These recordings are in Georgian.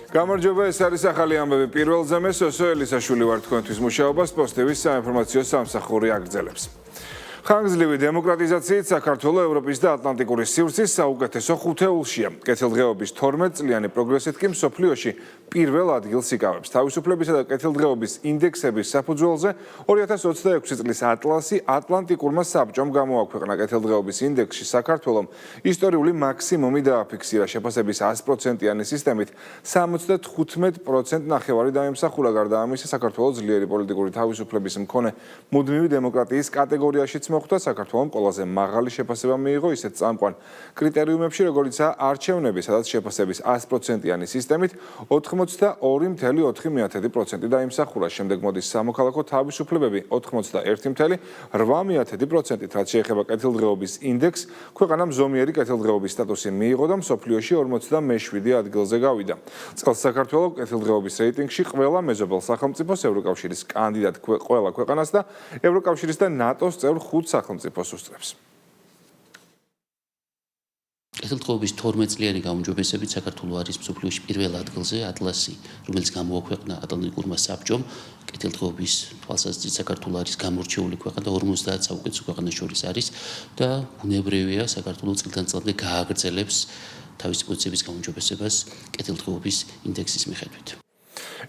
გამარჯობა, ეს არის ახალი ამბები პირველზე მე სოსო ელისაშვილი ვარ თქვენთვის მუშაობას პოსტების საინფორმაციო სამსახური აგრძელებს. ხანგრძლივი დემოკრატიზაციით საქართველოს ევროპის და ატლანტიკური სივრცის საუკეთესო ხუთეულშია. კეთილდღეობის 12 წლიანი პროგრესით კი მსოფლიოში პირველ ადგილს იკავებს. თავისუფლებისა და კეთილდღეობის ინდექსების საფუძველზე 2026 წლის ატლასი ატლანტიკურმა საბჭომ გამოაქვეყნა. კეთილდღეობის ინდექსში საქართველომ ისტორიული მაქსიმუმი დააფიქსირა. შეფასების 100%-იანი სისტემით 75% ნახევარი დაიმსახურა. გარდა ამისა, საქართველოს ძლიერი პოლიტიკური თავისუფლების მქონე მუდმივი დემოკრატიის კატეგორიაშიც მოხვდა. საქართველოს ყველაზე მაღალი შეფასება მიიღო ისეთ წამყვან კრიტერიუმებში, როგორიცაა არჩევნები, სადაც შეფასების 100%-იანი სისტემით 82.4% დაიმსახურა. შემდეგ მოდის სამოქალაქო თავისუფლებები 81.8%-ით, რაც შეეხება კეთილდღეობის ინდექსს, ქვეყანამ ზომიერი კეთილდღეობის სტატუსი მიიღო და მსოფლიოში 47 ადგილზე გავიდა. წელს საქართველოს კეთილდღეობის რეიტინგში ყველა მეზობელ სახელმწიფოს, ევროკავშირის კანდიდატ ყველა ქვეყანას და ევროკავშირის და ნატოს წევრ 5 სახელმწიფოს უსწრებს. კეთილდღეობის 12 წლიანი გაუმჯობესებით საქართველოს არის მსოფლიოში პირველ ადგილზე. ატლასი, რომელიც გამოაქვეყნა ატლანტიკურმა საბჭომ, კეთილდღეობის თვალსაზრისით საქართველოს არის გამორჩეული ქვეყანა და 50 საუკეთესო ქვეყანას შორის არის და ბუნებრივია საქართველოს წლიდან წლამდე გააგრძელებს თავისი პოზიციების გაუმჯობესებას კეთილდღეობის ინდექსის მიხედვით.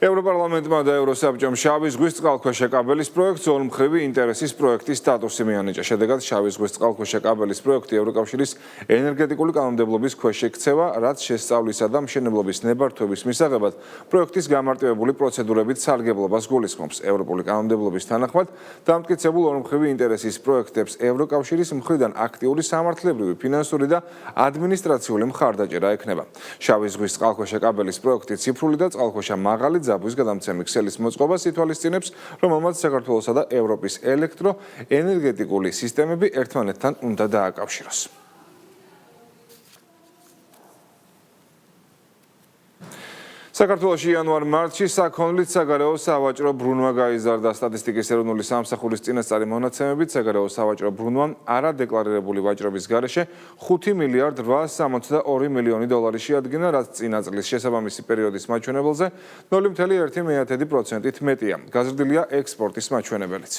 ევროპარლამენტმა და ევროსაბჭომ შავი ზღვის წყალქვეშა კაბელის პროექტს ორმხრივი ინტერესის პროექტის სტატუსი მიანიჭა. შედეგად შავი ზღვის წყალქვეშა კაბელის პროექტი ევროკავშირის ენერგეტიკული კანონმდებლობის ქვეშ ექცევა, რაც შესწავლისა და მშენებლობის ნებართვების მისაღებად პროექტის გამარტივებული პროცედურებით სარგებლობას გულისხმობს. ევროპული კანონმდებლობის თანახმად დამტკიცებულ ორმხრივი ინტერესის პროექტებს ევროკავშირის მხრიდან აქტიური სამართლებრივი, ფინანსური და ადმინისტრაციული მხარდაჭერა ექნება. შავი ზღვის წყალქვეშა კაბელის პროექტი ციფრული და წყალქვეშა მაღალი ძაბვის გადამცემი ქსელის მოწყობას ითვალისწინებს, რომელმაც საქართველოსა და ევროპის ელექტროენერგეტიკული სისტემები ერთმანეთთან უნდა დააკავშიროს. საქართველოში იანვარ-მარტში საქონლით საგარეო სავაჭრო ბრუნვა გაიზარდა. სტატისტიკის ეროვნული სამსახურის წინასწარი მონაცემებით საგარეო სავაჭრო ბრუნვამ არადეკლარირებული ვაჭრობის გარეშე 5 მილიარდ 862 მილიონი დოლარი შეადგინა, რაც წინა წლის შესაბამისი პერიოდის მაჩვენებელზე 0.1%-ით მეტია. გაზრდილია ექსპორტის მაჩვენებელიც.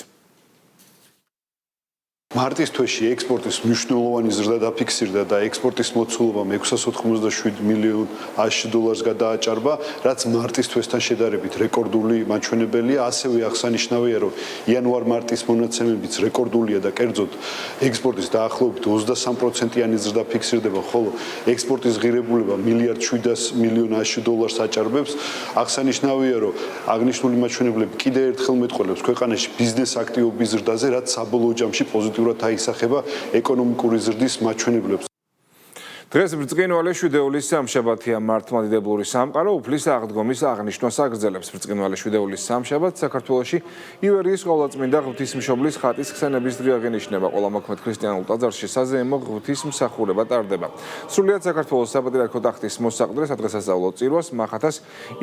მარტის თვეში ექსპორტის მნიშვნელოვანი ზრდა დაფიქსირდა და ექსპორტის მოცულობა 687 მილიონ $. გადააჭარბა, რაც მარტის თვესთან შედარებით რეკორდული მაჩვენებელია. ასევე აღსანიშნავია, რომ იანვარ-მარტის მონაცემებიც რეკორდულია და კერძოდ ექსპორტის დაახლოებით 23%-იანი ზრდა ფიქსირდება, ხოლო ექსპორტის ღირებულება $1.7 მილიონ აჭარბებს. აღსანიშნავია, რომ აღნიშნული მაჩვენებლები კიდევ ერთხელ მეტყველებს ქვეყანაში ბიზნეს აქტივობის ზრდაზე, რაც საბოლოო ჯამში პოზიტიურად აისახება ეკონომიკური ზრდის მაჩვენებლებს. დღეს ბრწყინვალე შვიდეულის სამშაბათია. მართლმადიდებლური სამყარო უფლის აღდგომის აღნიშვნას აგრძელებს. ბრწყინვალე შვიდეულის სამშაბათს საქართველოში ივერიის ყოვლადწმინდა ღვთისმშობლის ხატის ხსენების დღე აღინიშნება. ყველა მოქმედ ქრისტიანულ ტაძარში საზეიმო ღვთისმსახურება ტარდება. სრულიად საქართველოს საპატრიარქო ტახტის მოსაყდრე სადღესასწაულო წირვას მახათას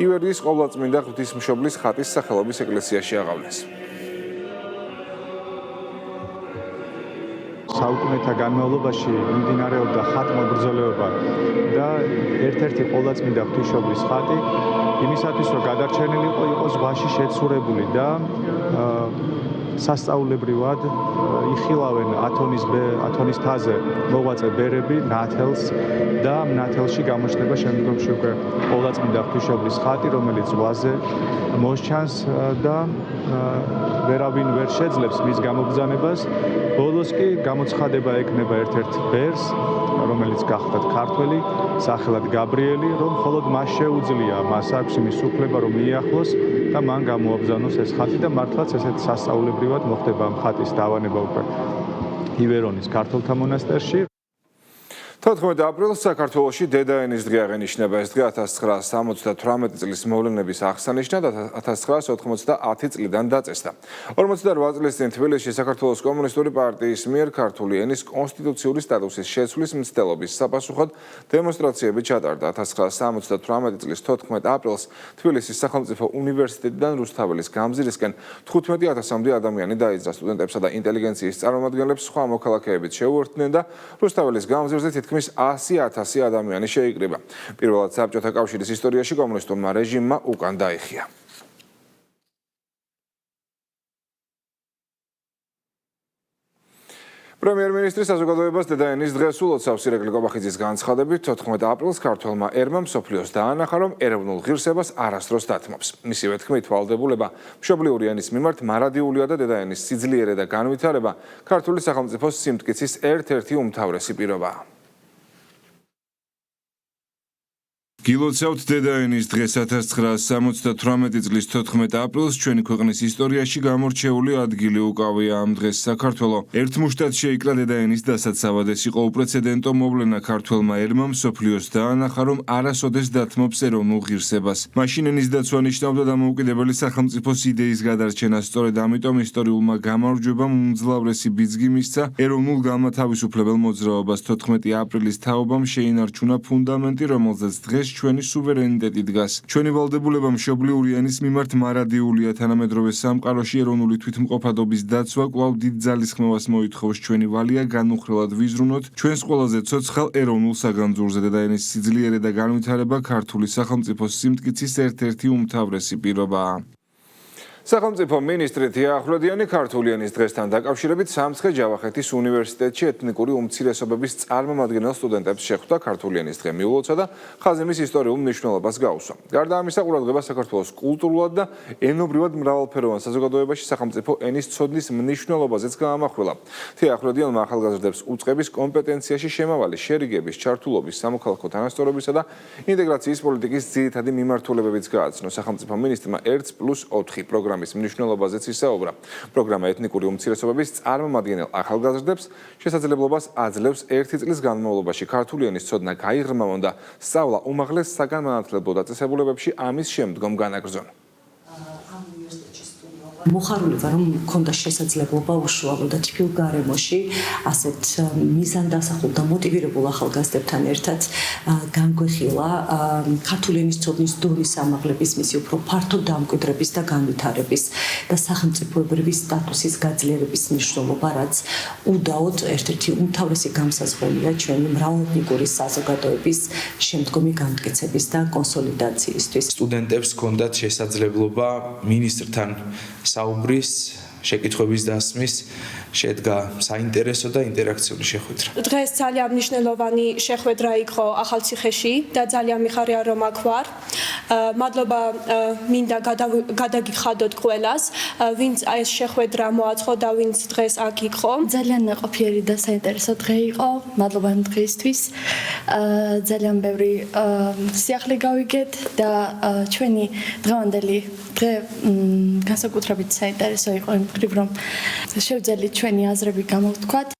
ივერიის ყოვლადწმინდა ღვთისმშობლის ხატის სახელობის ეკლესიაში აღავლეს. საუკუნეთა განმავლობაში მიმდინარეობდა ხატმა ბრძოლება და ერთ-ერთი ყოვლადწმინდა ღვთისმშობლის ხატი იმისათვის, რომ გადარჩენილიყო, იყოს ზღვაში შეცურებული და სასწაულებრივად იხილავენ ათონის თაზე მოღვაწე ბერები ნათელს და ნათელში გამოჩნდება შემდგომში უკვე ყოვლადწმინდა ღვთისმშობლის ხატი, რომელიც ზღვაზე მოსჩანს და ვერავინ ვერ შეძლებს მის გამობრძანებას. ბოლოს კი გამოცხადება ექნება ერთ-ერთ ბერს, რომელიც გახლდათ ქართველი, სახელად გაბრიელი, რომ მხოლოდ მას შეუძლია, მას აქვს იმის უფლება, რომ მიახლოს და მან გამოაბრძანოს ეს ხატი და მართლაც ესეთ სასწაულებრივად მოხდება ამ ხატის დავანება უკვე ივერონის ქართველთა მონასტერში. 14 აპრილს საქართველოში დედაენის დღე აღენიშნება. ეს დღე 1978 წლის მოვლენების აღსანიშნად 1990 წლიდან დაწესდა. 48 წლის წინ თბილისში საქართველოს კომუნისტური პარტიის მიერ ქართული ენის კონსტიტუციური სტატუსის შეცვლის მცდელობის საპასუხოდ დემონსტრაციები ჩატარდა. 1978 წლის 14 აპრილს თბილისის სახელმწიფო უნივერსიტეტიდან რუსთაველის გამზირისკენ 15,000-მდე ადამიანი დაიძრა. სტუდენტებსა და ინტელიგენციის წარმომადგენლებს სხვა მოქალაქეებიც შეუერთდნენ და რუსთაველის გამზირზე თქმის 100,000 ადამიანი შეიკრიბა. პირველად საბჭოთა კავშირის ისტორიაში კომუნისტურმა რეჟიმმა უკან დაიხია. პრემიერ-მინისტრის საზოგადოებას დედაენის დღეს ულოცავს ირაკლი კობახიძის განცხადებით 14 აპრილს ქართველმა ერმამ მსოფლიოს დაანახა, რომ ეროვნულ ღირსებას არასდროს დათმობს. მისივე თქმით, ვალდებულება მშობლიური ენის მიმართ მარადიულია და დედაენის სიძლიერე და განვითარება ქართული სახელმწიფოს სიმტკიცის ერთ-ერთი უმთავრესი პირობაა. გილოცავთ დედაენის დღეს 1978 წლის 14 აპრილს ჩვენი ქვეყნის ისტორიაში გამორჩეული ადგილი უკავია ამ დღეს საქართველო. ერთ მუშტად შეიკრა დედაენის დასაცავად. ეს იყო უპრეცედენტო მოვლენა ქართველმა ერმამ მსოფლიოს დაანახა, რომ არასოდეს დათმობს ეროვნულ ღირსებას. მაშინ ენის დაცვა ნიშნავდა დამოუკიდებელი სახელმწიფოს იდეის გადარჩენას. სწორედ ამიტომ ისტორიულმა გამარჯვებამ უმძლავრესი ბიძგი მისცა ეროვნულ განმათავისუფლებელ მოძრაობას. 14 აპრილის თაობამ შეინარჩუნა ფუნდამენტი, რომელზეც დღეს ჩვენი სუვერენიტეტი დგას. ჩვენი ვალდებულება მშობლიური ენის მიმართ მარადიულია. თანამედროვე სამყაროში ეროვნული თვითმყოფადობის დაცვა კვლავ დიდ ძალისხმევას მოითხოვს. ჩვენი ვალია განუხრელად ვიზრუნოთ ჩვენს ყველაზე ცოცხალ ეროვნულ საგანძურზე. დედაენის სიძლიერე და განვითარება ქართული სახელმწიფოს სიმტკიცის ერთ-ერთი უმთავრესი პირობაა. სახელმწიფო მინისტრი თია ახვლედიანი ქართული ენის დღესთან დაკავშირებით სამცხე-ჯავახეთის უნივერსიტეტში ეთნიკური უმცირესობების წარმომადგენელ სტუდენტებს შეხვდა. ქართული ენის დღე მიულოცა და ხაზიმის ისტორიულ მნიშვნელობას გაუსვა. გარდა ამისა, ყურადღება საქართველოს კულტურულად და ენობრივად მრავალფეროვან საზოგადოებაში სახელმწიფო ენის ცოდნის მნიშვნელობაზეც გაამახვილა. თია ახვლედიანმა ახალგაზრდებს უწყების კომპეტენციაში შემავალი შერიგების, ჩართულობის, სამოქალაქო თანასწორობისა და ინტეგრაციის პოლიტიკის ძირითადი მიმართულებებიც გააცნო. სახელმწიფო მინისტრმა 1+4 პროგრამის მნიშვნელობაზეც ისაუბრა. პროგრამა ეთნიკური უმცირესობების წარმომადგენელ ახალგაზრდებს შესაძლებლობას აძლევს 1 წლის განმავლობაში ქართული ენის ცოდნა გაიღრმავონ და სწავლა უმაღლეს საგანმანათლებლო დაწესებულებებში ამის შემდგომ განაგრძონ. მოხარულება რომ მქონდა შესაძლებლობა უშუალო და თბილ გარემოში ასეთ მიზანდასახულ და მოტივირებულ ახალგაზრდებთან ერთად განგვეხილა ქართული ენის ცოდნის დონის ამაღლების მისი უფრო ფართო დამკვიდრების და განვითარების და სახელმწიფოებრივი სტატუსის გაძლიერების მნიშვნელობა, რაც უდაოდ ერთ-ერთი უმთავრესი გამსაზღვრელია ჩვენი მრავალეთნიკური საზოგადოების შემდგომი განმტკიცების და კონსოლიდაციისთვის. სტუდენტებს ჰქონდათ შესაძლებლობა მინისტრთან საუბრის, შეკითხვების დასმის, შედგა საინტერესო და ინტერაქციული შეხვედრა. დღეს ძალიან მნიშვნელოვანი შეხვედრა იყო ახალციხეში და ძალიან მიხარია რომ აქ ვარ. მადლობა მინდა გადაგიხადოთ ყველას, ვინც ეს შეხვედრა მოაწყო და ვინც დღეს აქ იყო. ძალიან ნაყოფიერი და საინტერესო დღე იყო. მადლობა ამ დღეისთვის. ძალიან ბევრი სიახლე გავიგეთ და ჩვენი დღევანდელი დღე განსაკუთრებით საინტერესო იყო იმ მხრივ, რომ შევძელით ჩვენი აზრები გამოვთქვათ.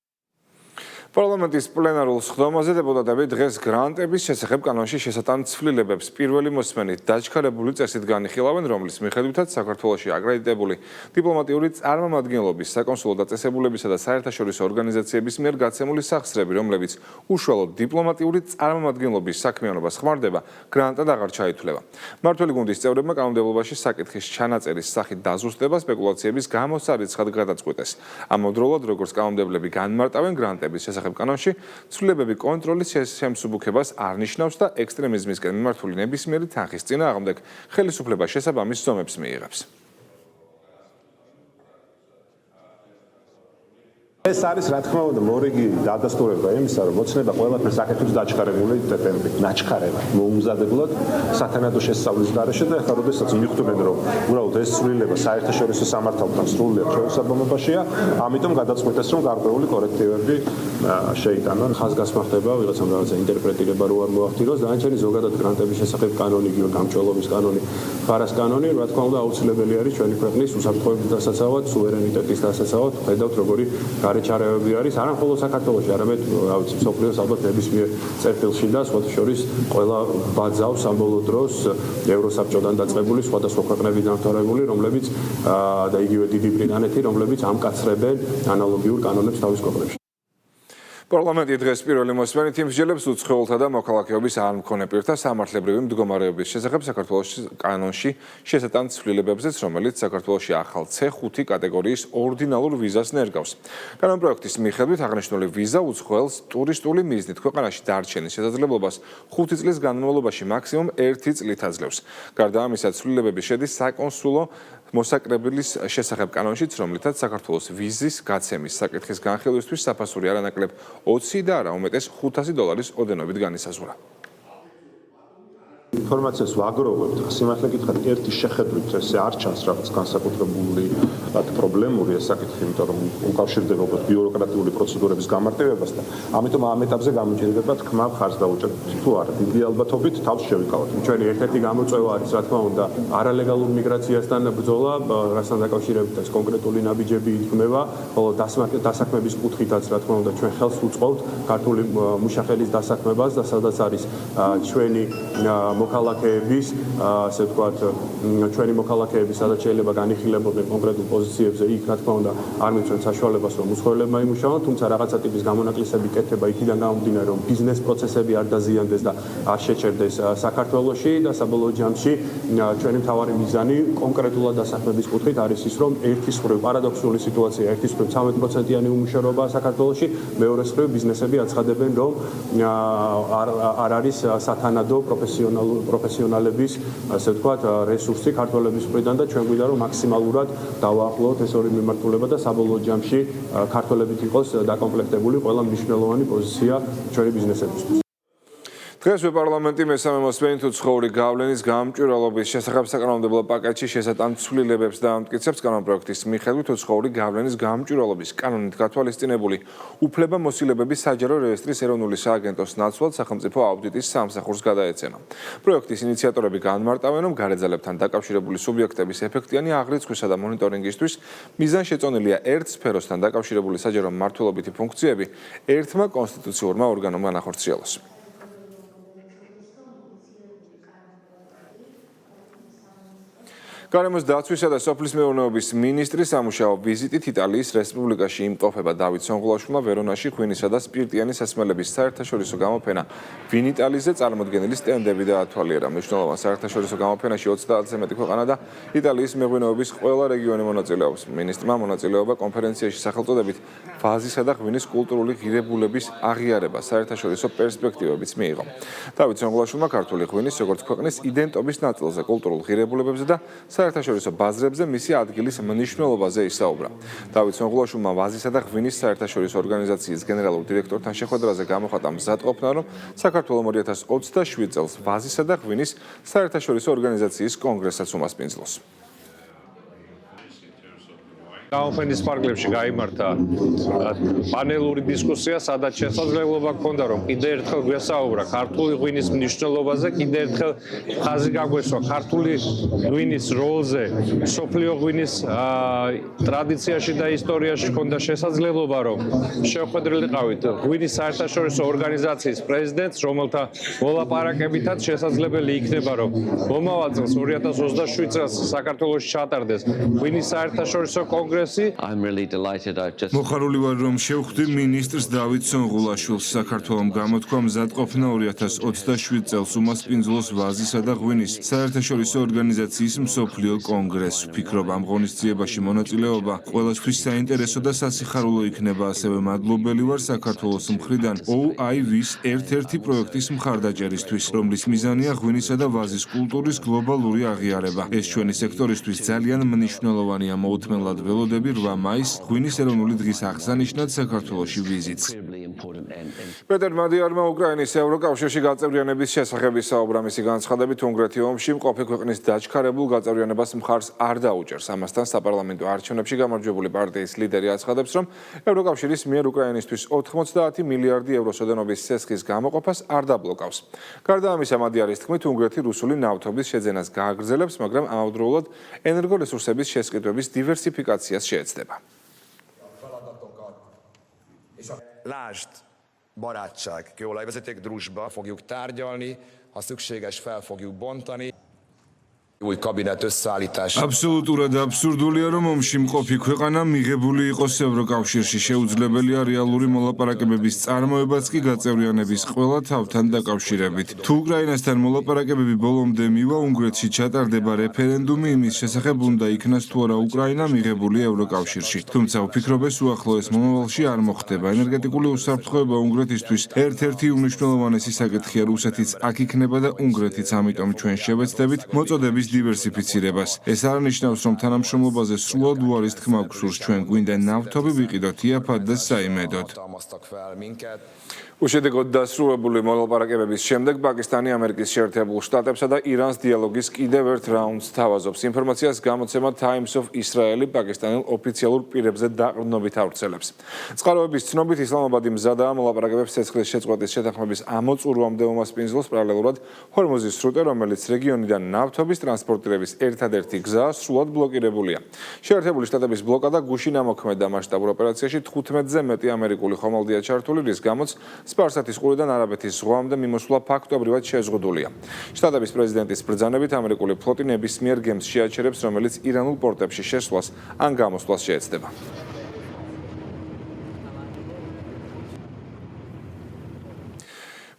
პარლამენტის პლენარულ სხდომაზე დეპუტატები დღეს გრანტების შესახებ კანონში შესატან ცვლილებებს პირველი მოსმენით დაჩქარებული წესით განიხილავენ, რომლის მიხედვითაც საქართველოში აკრედიტებული დიპლომატიური წარმომადგენლობის, საკონსულო დაწესებულებისა და საერთაშორისო ორგანიზაციების მიერ გაცემული სახსრები, რომლებიც უშუალოდ დიპლომატიური წარმომადგენლობის საქმიანობას ხმარდება, გრანტად აღარ ჩაითვლება. მმართველი გუნდის წევრებმა კანონმდებლობაში საკითხის ჩანაწერის სახით დაზუსტება სპეკულაციების გამოსარიცხად გადაწყვეტეს. ამავდროულად, როგორც კანონმდებლები განმარტავენ, გრანტების შესახებ კანონში ცვლილებები კონტროლის შემსუბუქებას არ ნიშნავს და ექსტრემიზმისკენ მიმართული ნებისმიერი თანხის წინააღმდეგ ხელისუფლება შესაბამის ზომებს მიიღებს. ეს არის რა თქმა უნდა მორიგი დადასტურება იმისა, რომ მოცნება ყველაფერს აკეთებს დაჩქარებული ტემპით, ნაჩქარება, მოუმზადებულად სათანადო შესწავლის გარეშე და ახლა როდესაც მიხვდნენ, რომ უბრალოდ ეს ცვლილება საერთაშორისო სამართალთან სრულიად შეუსაბამობაშია, ამიტომ გადაწყვეტეს, რომ გარკვეული კორექტივები შეიტანონ. ხაზგასმა ხდება ვიღაცამ რაღაცა ინტერპრეტირება რო არ მოახდინოს, დანარჩენი ზოგადად გრანტების შესახებ კანონი, გამჭოლობის კანონი, ფარას კანონი, რა თქმა უნდა აუცილებელი არის ჩვენი ქვეყნის უსაფრთხოების დასაცავად, სუვერენიტეტის დასაცავად, ხედავთ როგორი გარეჩარევები არის არა მხოლოდ საქართველოში, არამედ რავიცი მსოფლიოს ალბათ ნებისმიერ წერტილში და სხვათა შორის ყველა ბაძავს ამბოლო დროს ევროსაბჭოდან დაწყებული სხვადასხვა ქვეყნები დამთავრებული, რომლებიც და იგივე დიდი ბრიტანეთი, რომლებიც ამკაცრებენ ანალოგიურ კანონებს თავის ქვეყნებში. პარლამენტი დღეს პირველი მოსმენით იმსჯელებს უცხოელთა და მოქალაქეობის არ მქონე პირთა სამართლებრივი მდგომარეობის შესახებ საქართველოს კანონში შესატან ცვლილებებზეც, რომელიც საქართველოში ახალ C5 კატეგორიის ორდინალურ ვიზას ნერგავს. კანონპროექტის მიხედვით აღნიშნული ვიზა უცხოელს ტურისტული მიზნით ქვეყანაში დარჩენის შესაძლებლობას 5 წლის განმავლობაში მაქსიმუმ 1 წლით აძლევს. გარდა ამისა, ცვლილებები შედის საკონსულო მოსაკრებლის შესახებ კანონშიც, რომლითაც საქართველოს ვიზის გაცემის საკითხის განხილვისთვის საფასური არანაკლებ 20 და არა უმეტეს $500 ოდენობით განისაზღვრა. ინფორმაციას ვაგროვებთ, სიმართლე გითხრათ, ერთი შეხედვით ესე არ ჩანს რაღაც განსაკუთრებული პრობლემური ეს საკითხი, იმიტომ რომ უკავშირდება უბრალოდ ბიუროკრატიული პროცედურების გამარტივებას და ამიტომ ამ ეტაპზე გამოჭირდება თქმა მხარს დაუჭერთ თუ არა. დიდი ალბათობით თავს შევიკავოთ. ჩვენი ერთ-ერთი გამოწვევა არის, რა თქმა უნდა, არალეგალურ მიგრაციასთან ბრძოლა, რასთან დაკავშირებით ეს კონკრეტული ნაბიჯები იქმნება, ხოლო დასაქმების კუთხითაც, რა თქმა უნდა, ჩვენ ხელს უწყობთ ქართული მუშახელის დასაქმებას და სადაც არის ჩვენი მოქალაქეების, ასე ვთქვათ, ჩვენი მოქალაქეები სადაც შეიძლება განიხილებოდნენ კონკრეტულ პოზიციებზე, იქ რა თქმა უნდა არ მიცემთ საშუალებას რომ უცხოელებმა იმუშაონ, თუმცა რაღაცა ტიპის გამონაკლისები კეთდება იქიდან გამომდინარე, რომ ბიზნეს პროცესები არ დაზიანდეს და არ შეჩერდეს საქართველოში და საბოლოო ჯამში ჩვენი მთავარი მიზანი კონკრეტულად დასაქმების კუთხით არის ის, რომ ერთის მხრივ პარადოქსული სიტუაცია, ერთის მხრივ 13%-იანი უმუშევრობა საქართველოში, მეორეს მხრივ ბიზნესები აცხადებენ, რომ არ არის სათანადო პროფესიონალების, ასე ვთქვათ, რესურსი ქართველების მხრიდან და ჩვენ გვინდა რომ მაქსიმალურად დავაახლოვოთ ეს ორი მიმართულება და საბოლოო ჯამში ქართველებით იყოს დაკომპლექტებული ყველა მნიშვნელოვანი პოზიცია ჩვენი ბიზნესებისთვის. დღესვე პარლამენტი მესამე მოსმენით უცხოური გავლენის გამჭვირვალობის შესახებ საკანონმდებლო პაკეტში შესატან ცვლილებებს დაამტკიცებს. კანონპროექტის მიხედვით უცხოური გავლენის გამჭვირვალობის კანონით გათვალისწინებული უფლებამოსილებების საჯარო რეესტრის ეროვნული სააგენტოს ნაცვლად სახელმწიფო აუდიტის სამსახურს გადაეცემა. პროექტის ინიციატორები განმარტავენ, რომ გარეძელებთან დაკავშირებული სუბიექტების ეფექტიანი აღრიცხვისა და მონიტორინგისთვის მიზანშეწონილია ერთ სფეროსთან დაკავშირებული საჯარო მმართველობითი ფუნქციები ერთმა კონსტიტუციურმა ორგანომ განახორციელოს. გარემოს დაცვისა და სოფლის მეურნეობის მინისტრის სამუშაო ვიზიტით იტალიის რესპუბლიკაში იმყოფება დავით სონღულაშვილმა ვერონაში ღვინისა და სპირტიანი სასმელების საერთაშორისო გამოფენა ვინიტალიზე წარმოდგენილი სტენდები დაათვალიერა. მნიშვნელოვან საერთაშორისო გამოფენაში 30-ზე მეტი ქვეყანა და იტალიის მეღვინეობის ყველა რეგიონი მონაწილეობს. მინისტრმა მონაწილეობა კონფერენციაში სახელწოდებით ვაზისა და ღვინის კულტურული ღირებულების აღიარება საერთაშორისო პერსპექტივებიც მიიღო. დავით სონღულაშვილმა ქართული ღვინის როგორც ქვეყნის იდენტობის ნაწილზე, კულტურულ ღირებულებებზე და საერთაშორისო ბაზრებზე მისი ადგილის მნიშვნელობაზე ისაუბრა. დავით სონღულაშვილმა ვაზისა და ღვინის საერთაშორისო ორგანიზაციის გენერალურ დირექტორთან შეხვედრაზე გამოხატა მზადყოფნა, რომ საქართველო 2027 წელს ვაზისა და ღვინის საერთაშორისო ორგანიზაციის კონგრესსაც უმასპინძლოს. გამოფენის ფარგლებში გაიმართა პანელური დისკუსია, სადაც შესაძლებლობა ჰქონდა, რომ კიდე ერთხელ გვესაუბრა ქართული ღვინის მნიშვნელობაზე, კიდე ერთხელ ხაზი გაგვესვა ქართული ღვინის როლზე, მსოფლიო ღვინის ტრადიციაში და ისტორიაში ჰქონდა შესაძლებლობა, რომ შევხვედრილიყავით ღვინის საერთაშორისო ორგანიზაციის პრეზიდენტს, რომელთა მოლაპარაკებითაც შესაძლებელი იქნება, რომ მომავალ წელს 2027 წელს საქართველოში ჩატარდეს ღვინის საერთაშორისო კონგრესი. მოხარული ვარ, რომ შევხვდი მინისტრს დავით სონღულაშვილს. საქართველომ გამოთქვა მზადყოფნა 2027 წელს უმასპინძლოს ვაზისა და ღვინის საერთაშორისო ორგანიზაციის მსოფლიო კონგრესს. ვფიქრობ, ამ ღონისძიებაში მონაწილეობა ყველასთვის საინტერესო და სასიხარულო იქნება. ასევე მადლობელი ვარ საქართველოს მხრიდან OIV-ს ერთ-ერთი პროექტის მხარდაჭერისთვის, რომლის მიზანია ღვინისა და ვაზის კულტურის გლობალური აღიარება. ეს ჩვენი სექტორისთვის ძალიან მნიშვნელოვანია. მოუთმენლად ველოდები 8 მაისს ღვინის ეროვნული დღის აღსანიშნად საქართველოში ვიზიტს. პეტერ მადიარმა უკრაინის ევროკავშირში გაწევრიანების შესახებ ისაუბრა. მისი განცხადებით, უნგრეთი ომში მყოფი ქვეყნის დაჩქარებულ გაწევრიანებას მხარს არ დაუჭერს. ამასთან საპარლამენტო არჩევნებში გამარჯვებული პარტიის ლიდერი აცხადებს, რომ ევროკავშირის მიერ უკრაინისთვის 90 მილიარდი ევროს ოდენობის ცესხის გამოყოფას არ დაბლოკავს. გარდა ამისა, მადიარის თქმით, უნგრეთი რუსული ნავთობის შეძენას გააგრძელებს, მაგრამ ამავდროულად ენერგორესურსების შესყიდვების დივერსიფიკაციას შეეცდება. Lásd, barátság, kőolajvezeték, drusba fogjuk tárgyalni, ha szükséges, fel fogjuk bontani. კაბინეტ összeállítás. აბსოლუტურად აბსურდულია, რომ ომში მყოფი ქვეყანა მიღებული იყოს ევროკავშირში. შეუძლებელია რეალური მოლაპარაკებების წარმოებაც კი გაწევრიანების ყველა თავთან დაკავშირებით. თუ უკრაინასთან მოლაპარაკებები ბოლომდე მივა, უნგრეთში ჩატარდება რეფერენდუმი იმის შესახებ, უნდა იქნას თუ არა უკრაინა მიღებული ევროკავშირში. თუმცა უფიქრობეს უახლოეს მომავალში არ მოხდება. ენერგეტიკული უსაფრთხოება უნგრეთისთვის ერთ-ერთი უმნიშვნელოვანესი საკითხია. რუსეთიც აქ იქნება და უნგრეთიც, ამიტომ ჩვენ შევეცდებით მოწოდების დივერსიფიცირებას. ეს არნიშნავს, რომ თანამშრომლობაზე სრულად უარის თქმა გვსურს. ჩვენ გვინდა ნავთობი ვიყიდოთ იაფად და საიმედოდ. უშედეგოდ დასრულებული მოლაპარაკებების შემდეგ პაკისტანი ამერიკის შეერთებულ შტატებსა და ირანს დიალოგის კიდევ ერთ რაუნდს თავაზობს. ინფორმაციას გამოცემა Times of Israel პაკისტანელ ოფიციალურ პირებზე დაყრდნობით ავრცელებს. წყაროების ცნობით ისლამაბადი მზადაა მოლაპარაკებებს ცეცხლის შეწყვეტის შეთანხმების ამოწურვამდე უმასპინძლოს პარალელურად ჰორმუზის სრუტე, რომელიც რეგიონიდან ნავთობის ტრანსპორტირების ერთადერთი გზაა, სრულად ბლოკირებულია. შეერთებული შტატების ბლოკადა გუშინ ამოქმედა მასშტაბურ ოპერაციაში 15-ზე მეტი ამერიკული ხომალდია ჩართული, რის გამოც სპარსეთის ყურიდან არაბეთის ზღვამდე მიმოსვლა ფაქტობრივად შეზღუდულია. შტატების პრეზიდენტის ბრძანებით ამერიკული ფლოტი ნებისმიერ გემს შეაჩერებს, რომელიც ირანულ პორტებში შესვლას ან გამოსვლას შეეცდება.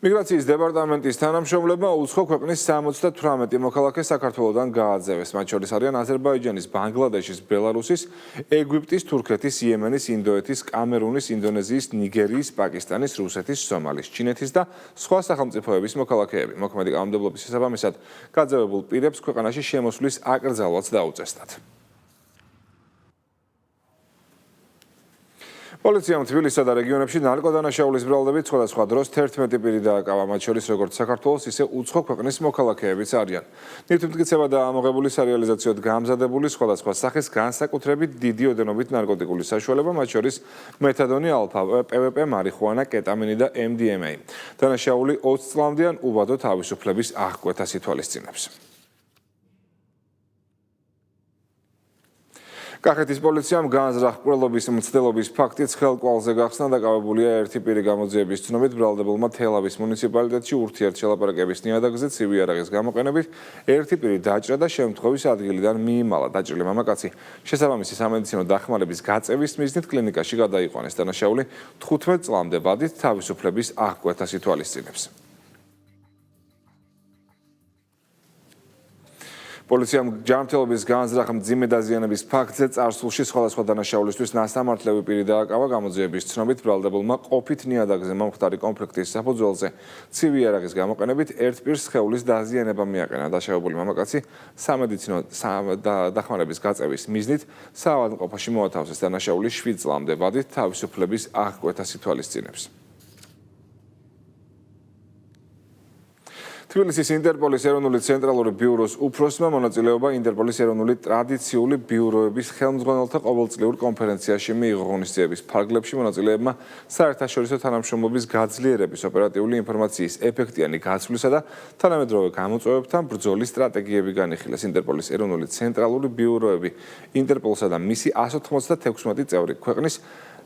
მიგრაციის დეპარტამენტის თანამშრომლებმა უცხო ქვეყნის 78 მოქალაქე საქართველოდან გააძევეს. მათ შორის არიან აზერბაიჯანის, ბანგლადეშის, ბელარუსის, ეგვიპტის, თურქეთის, იემენის, ინდოეთის, კამერუნის, ინდონეზიის, ნიგერიის, პაკისტანის, რუსეთის, სომალის, ჩინეთის და სხვა სახელმწიფოების მოქალაქეები. მოქმედი კანონმდებლობის შესაბამისად გაძევებულ პირებს ქვეყანაში შემოსვლის აკრძალვაც დაუწესდათ. პოლიციამ თბილისსა და რეგიონებში ნარკოდანაშაულის ბრალდებით სხვადასხვა დროს 11 პირი დააკავა, მათ შორის როგორც საქართველოს, ისე უცხო ქვეყნის მოქალაქეებიც არიან. ნივთმტკიცება და ამოღებული სარეალიზაციოდ გამზადებული სხვადასხვა სახის განსაკუთრებით დიდი ოდენობით ნარკოტიკული საშუალება, მათ შორის მეთადონი, ალფა, PVP, მარიხუანა, კეტამინი და MDMA. დანაშაული 20 წლამდიან უბადო თავისუფლების აღკვეთას ითვალისწინებს. კახეთის პოლიციამ განზრახ ყრილობის მცდელობის ფაქტიც ხელკვალზე გახსნა. დაკავებულია ერთი პირი. გამოძიების ცნობით ბრალდებულმა თელავის მუნიციპალიტეტში ურთიერთშელაპარაკების ნიადაგზე ცივი იარაღის გამოყენებით ერთი პირი დაჭრა და შემთხვევის ადგილიდან მიიმალა. დაჭრილი მამაკაცი შესაბამისი სამედიცინო დახმარების გაწევის მიზნით კლინიკაში გადაიყვანეს. დანაშაული 15 წლამდე ვადით თავისუფლების აღკვეთას ითვალისწინებს. პოლიციამ ჯანმრთელობის განზრახ მძიმე დაზიანების ფაქტზე წარსულში სხვადასხვა დანაშაულისთვის ნასამართლები პირი დააკავა. გამოძიების ცნობით ბრალდებულმა ყოფით ნიადაგზე მომხდარი კონფლიქტის საფუძველზე ცივი იარაღის გამოყენებით ერთ პირს სხეულის დაზიანება მიაყენა. დაშავებული მამაკაცი სამედიცინო დახმარების გაწევის მიზნით საავადმყოფოში მოათავსეს. დანაშაული 7 წლამდე ვადით თავისუფლების აღკვეთას ითვალისწინებს. თბილისის ინტერპოლის ეროვნული ცენტრალური ბიუროს უფროსმა მონაწილეობა ინტერპოლის ეროვნული ტრადიციული ბიუროების ხელმძღვანელთა ყოველწლიურ კონფერენციაში მიიღო. ღონისძიების ფარგლებში მონაწილეებმა საერთაშორისო თანამშრომლობის გაძლიერების, ოპერატიული ინფორმაციის ეფექტიანი გაცვლისა და თანამედროვე გამოწვევებთან ბრძოლის სტრატეგიები განიხილეს. ინტერპოლის ეროვნული ცენტრალური ბიუროები ინტერპოლსა და მისი 196 წევრი ქვეყნის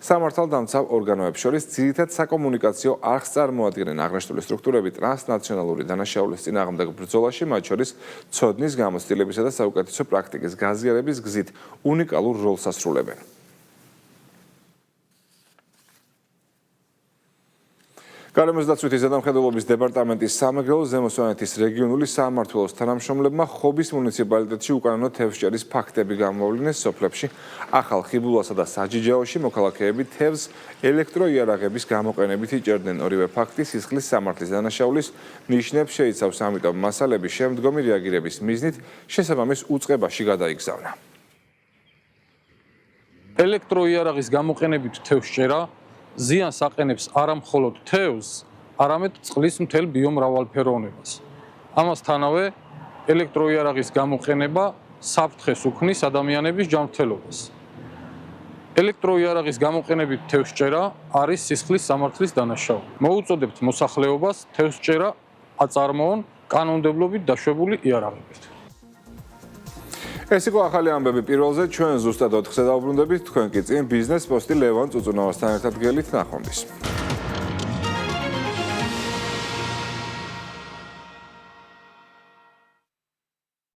სამართალდამცავ ორგანოებს შორის ძირითად საკომუნიკაციო არხს წარმოადგენენ. აღნიშნული სტრუქტურები ტრანსნაციონალური დანაშაულის წინააღმდეგ ბრძოლაში, მათ შორის ცოდნის გამოცდილებისა და საუკეთესო პრაქტიკის გაზიარების გზით უნიკალურ როლს ასრულებენ. გარემოს დაცვითი ზედამხედველობის დეპარტამენტის სამეგრელო ზემო სვანეთის რეგიონული სამმართველოს თანამშრომლებმა ხობის მუნიციპალიტეტში უკანონო თევზჭერის ფაქტები გამოავლინეს. სოფლებში ახალ ხიბულასა და საჯიჯაოში მოქალაქეები თევზს ელექტროიარაღების გამოყენებით იჭერდნენ. ორივე ფაქტი სისხლის სამართლის დანაშაულის ნიშნებს შეიცავს, ამიტომ მასალების შემდგომი რეაგირების მიზნით შესაბამის უწყებაში გადაიგზავნა. ელექტროიარაღის გამოყენებით თევზჭერა ზიანს აყენებს არა მხოლოდ თევზს, არამედ წყლის მთელ ბიომრავალფეროვნებას. ამასთანავე ელექტროიარაღის გამოყენება საფრთხეს უქმნის ადამიანების ჯანმრთელობას. ელექტროიარაღის გამოყენებით თევზჭერა არის სისხლის სამართლის დანაშაული. მოუწოდებთ მოსახლეობას თევზჭერა აწარმოონ კანონმდებლობით დაშვებული იარაღებით. ეს იყო ახალი ამბები პირველზე. ჩვენ ზუსტად 4-ზე დავბრუნდებით. თქვენ კი წინ ბიზნეს პოსტი ლევან წუწუნავასთან ერთად გელით ნახვამდის.